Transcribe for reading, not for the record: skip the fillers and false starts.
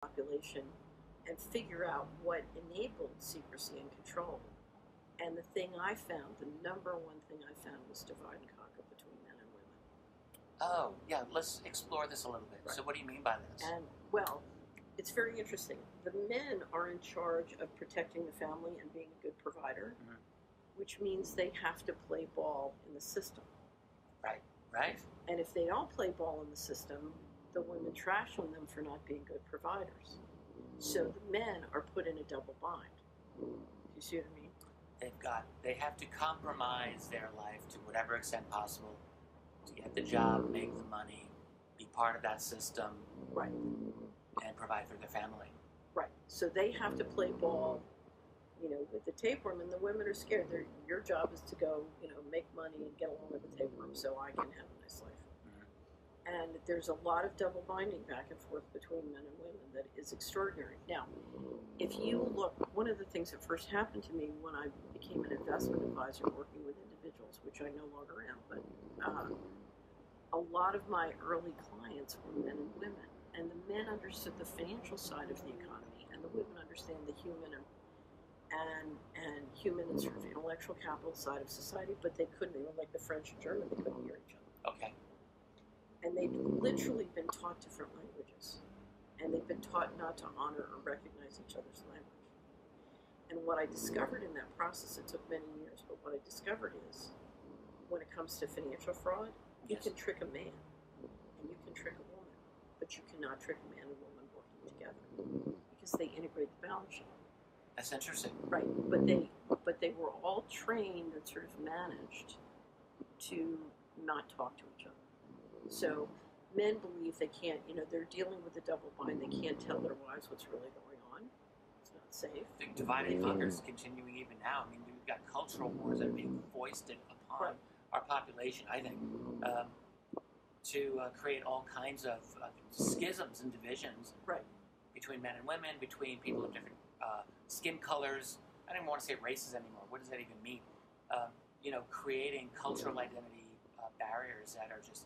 population and figure out what enabled secrecy and control. And the thing I found, the number one thing I found, was divide and conquer between men and women. Oh, yeah, let's explore this a little bit. Right. So what do you mean by this? And, well, it's very interesting. The men are in charge of protecting the family and being a good provider, which means they have to play ball in the system. Right? And if they don't play ball in the system, the women trash on them for not being good providers. So the men are put in a double bind. Do you see what I mean? They have to compromise their life to whatever extent possible to get the job, make the money, be part of that system, Right. and provide for their family. Right. So they have to play ball, with the tapeworm, and the women are scared. Your job is to go, make money and get along with the tapeworm so I can have a nice life. And there's a lot of double binding back and forth between men and women that is extraordinary. Now, if you look, one of the things that first happened to me when I became an investment advisor working with individuals, which I no longer am, but a lot of my early clients were men and women. And the men understood the financial side of the economy, and the women understand the human and human and sort of intellectual capital side of society, but they couldn't. They were like the French and German. They couldn't hear each other. Okay. And they'd literally been taught different languages. And they've been taught not to honor or recognize each other's language. And what I discovered in that process, it took many years, but what I discovered is when it comes to financial fraud, you can trick a man and you can trick a woman, but you cannot trick a man and woman working together because they integrate the balance sheet. That's interesting. Right, but they were all trained and sort of managed to not talk to each other. So men believe they can't, they're dealing with a double bind. They can't tell their wives what's really going on. It's not safe. The divide and conquer is continuing even now. I mean, we've got cultural wars that are being foisted upon our population, I think, to create all kinds of schisms and divisions between men and women, between people of different skin colors. I don't even want to say races anymore. What does that even mean? Creating cultural identity barriers that are just